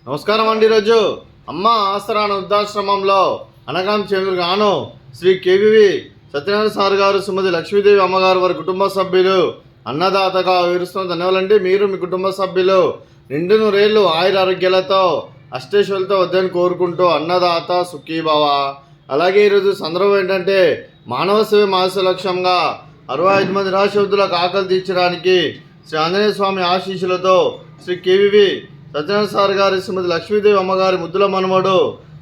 నమస్కారం అండి. ఈరోజు అమ్మ ఆసరాన వృద్ధాశ్రమంలో అనగాం చెందుగాను శ్రీ కేవివి సత్యనారాయణ సార్ గారు, శ్రీమతి లక్ష్మీదేవి అమ్మగారు, వారి కుటుంబ సభ్యులు అన్నదాతగా వివరిస్తున్న ధన్యవాదాలండి. మీరు మీ కుటుంబ సభ్యులు నిండు నూరేళ్లు ఆయుర ఆరోగ్యాలతో అష్టేశ్వరులతో వద్దని కోరుకుంటూ అన్నదాత సుఖీభవ. అలాగే ఈరోజు సందర్భం ఏంటంటే మానవ సేవ మానస లక్ష్యంగా 65 మంది నిరాశ్రతులకు ఆకలి తీర్చడానికి శ్రీ ఆంజనేయ స్వామి ఆశీస్సులతో శ్రీ కేవివి సత్యనారాయణ సార్ గారి, శ్రీమతి లక్ష్మీదేవి అమ్మగారి ముద్దుల మనమడు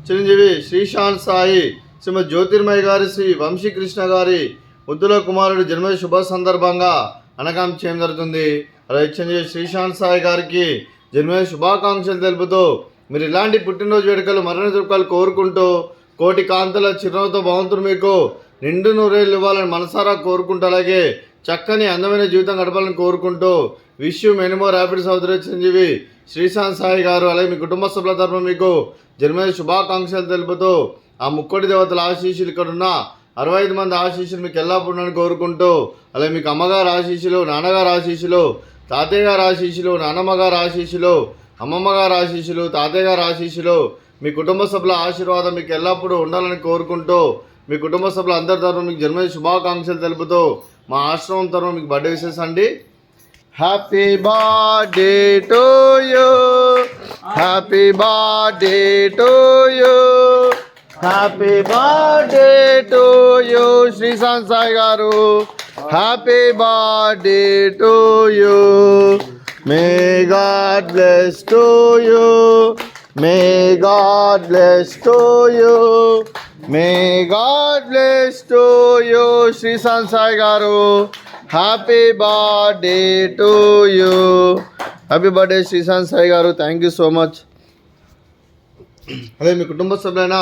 చిరంజీవి శ్రీశాంత్ సాయి, శ్రీమతి జ్యోతిర్మయ్య గారి, శ్రీ వంశీకృష్ణ గారి ముద్దుల కుమారుడు జన్మ శుభ సందర్భంగా అనగాం చేయడం జరుగుతుంది. అలాగే చిరంజీవి శ్రీశాంత్ సాయి గారికి జన్మ శుభాకాంక్షలు తెలుపుతూ మీరు ఇలాంటి పుట్టినరోజు వేడుకలు మరిన్ని జరుపుకోవాలి కోరుకుంటూ కోటి కాంతల చిరునవ్వుతో భగవంతుడు మీకు నిండు నూరేళ్ళు ఇవ్వాలని మనసారా కోరుకుంటూ అలాగే చక్కని అందమైన జీవితం గడపాలని కోరుకుంటూ wish you many more happy సోదరి చిరంజీవి శ్రీశాంత్ సాయి గారు అలాగే మీ కుటుంబ సభ్యుల తరఫున మీకు జన్మదిన శుభాకాంక్షలు తెలుపుతూ ఆ ముక్కోటి దేవతల ఆశీస్సులు ఇక్కడ ఉన్న 65 మంది ఆశీస్సులు మీకు ఎల్లప్పుడూ కోరుకుంటూ అలాగే మీకు అమ్మగారు ఆశీస్సులు, నాన్నగారు ఆశీస్సులు, తాతయ్య గారు ఆశీస్సులు, నాన్నమ్మ గారు ఆశీస్సులు, అమ్మమ్మ గారు ఆశీస్సులు, తాతయ్య గారు ఆశీస్సులు, మీ కుటుంబ సభ్యుల ఆశీర్వాదం మీకు ఎల్లప్పుడూ ఉండాలని కోరుకుంటూ మీ కుటుంబ సభ్యుల అందరి తరఫున మీకు జన్మదిన శుభాకాంక్షలు తెలుపుతూ మా ఆశ్రమం తరఫున మీకు బర్త్డే విషెస్ అండి. Happy birthday to you, happy birthday to you, happy birthday to you Sreesanth Sai గారు, happy birthday to you. May God bless to you, may God bless to you, may God bless to you Sreesanth Sai గారు, happy birthday to you. Happy birthday Sreesanth Sai గారు, thank you so much. అదే మీ కుటుంబ సభ్యులైన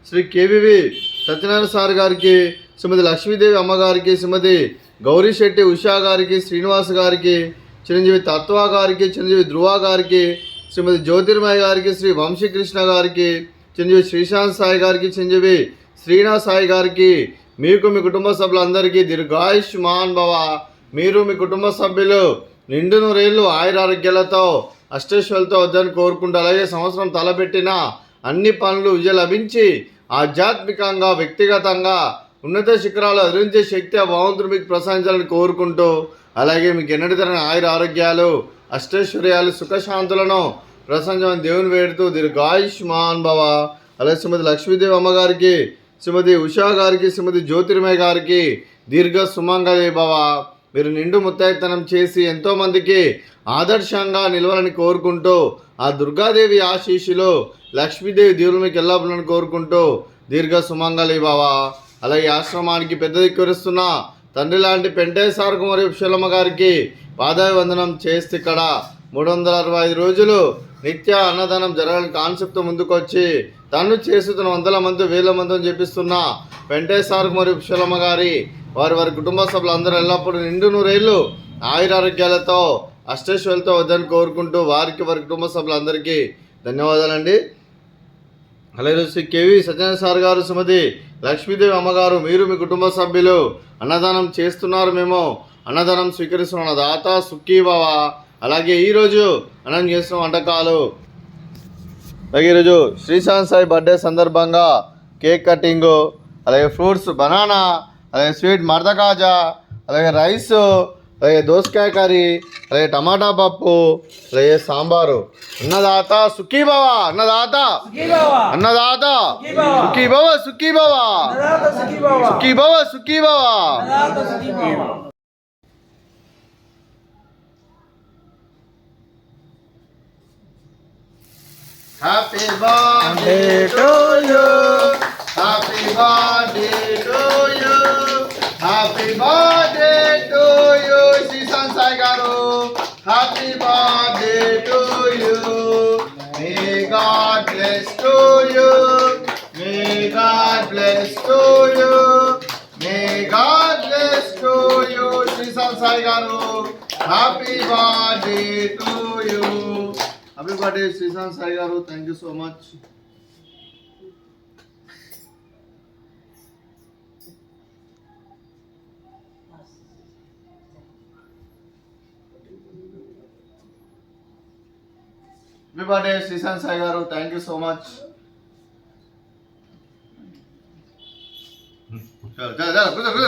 Shri KVV Satyanarayana sir గారికి, శ్రీమతి లక్ష్మీదేవి అమ్మగారికి, శ్రీమతి గౌరీ శెట్టి ఉషా గారికి, శ్రీనివాస్ గారికి, చిరంజీవి తత్వ గారికి, చిరంజీవి ధ్రువ గారికి, శ్రీమతి జ్యోతిర్మయ్య గారికి, శ్రీ వంశీకృష్ణ గారికి, చిరంజీవి శ్రీశాంత్ సాయి గారికి, చిరంజీవి శ్రీనాథ్ సాయి గారికి, మీకు మీ కుటుంబ సభ్యులందరికీ దీర్ఘాయుష్మాన్ భవ. మీరు మీ కుటుంబ సభ్యులు నిండు నూరేళ్లు ఆయురారోగ్యాలతో అష్టేశ్వరులతో వద్దని కోరుకుంటూ అలాగే సంవత్సరం తలపెట్టిన అన్ని పనులు విజయం లభించి ఆధ్యాత్మికంగా వ్యక్తిగతంగా ఉన్నత శిఖరాలు అధిరించే శక్తి ఆ భగవంతుడు మీకు ప్రసాదించాలని కోరుకుంటూ అలాగే మీకు ఎన్నటి తరని ఆయుర ఆరోగ్యాలు అష్టైశ్వర్యాలు సుఖశాంతులను ప్రసంగం దేవుని వేడుతూ దీర్ఘాయుష్మాన్ భవ. అలాగే శ్రీమతి లక్ష్మీదేవి అమ్మగారికి, శ్రీమతి ఉషా గారికి, శ్రీమతి జ్యోతిర్మయ్య గారికి దీర్ఘ సుమంగళి భవ. మీరు నిండు ముత్తైతనం చేసి ఎంతోమందికి ఆదర్శంగా నిలవాలని కోరుకుంటూ ఆ దుర్గాదేవి ఆశీస్సులు లక్ష్మీదేవి దేవులు మీకు ఎల్లప్పుడూ కోరుకుంటూ దీర్ఘ సుమంగళి భవ. అలాగే ఆశ్రమానికి పెద్ద దిక్కురిస్తున్న తండ్రి లాంటి పెంటేశ్వరకు మరియు విశాలమ్మ గారికి పాదాభివందనం చేస్తే ఇక్కడ 365 రోజులు నిత్య అన్నదానం జరగాలని కాన్సెప్ట్ ముందుకొచ్చి తను చేస్తున్న 100 మంది 1000 మంది అని చెప్పిస్తున్న పెంటేశ్వరకు మరియు విశాలమ్మ గారి వారి కుటుంబ సభ్యులందరూ ఎల్లప్పుడూ నిండు నూరేళ్లు ఆయురారోగ్యాలతో అష్టైశ్వర్యాలతో వద్దని కోరుకుంటూ వారి కుటుంబ సభ్యులందరికీ ధన్యవాదాలండి. అలాగే శ్రీ కేవి సత్యనారాయణ సార్ గారు, శ్రీమతి లక్ష్మీదేవి అమ్మగారు, మీరు మీ కుటుంబ సభ్యులు అన్నదానం చేస్తున్నారు, మేము అన్నదానం స్వీకరిస్తున్నాం. దాత సుఖీభవ. అలాగే ఈరోజు అన్నం చేస్తున్న వంటకాలు, అలాగే ఈరోజు శ్రీశాంత్ సాయి బర్త్డే సందర్భంగా కేక్ కటింగు, అలాగే ఫ్రూట్స్ బనానా, అలాగే స్వీట్ మర్దకాజా, అలాగే రైస్, అలాగే దోసకాయ కర్రీ, అలాగే టమాటా పప్పు, అలాగే సాంబారు. అన్నదాత సుఖీభవ, అన్నదాత అన్నదాత సుఖీభవ, సుఖీభవ సుఖీభవ, సుఖీభవ. Happy birthday to you, happy birthday to you, happy birthday to you Sreesanth Sai గారు, happy birthday to you. May God bless to you, may God bless to you, may God bless to you Sreesanth Sai గారు, happy birthday to you. Happy birthday Sreesanth Sai గారు, thank you so much. Happy birthday Sreesanth Sai గారు, thank you so much. కూర్చో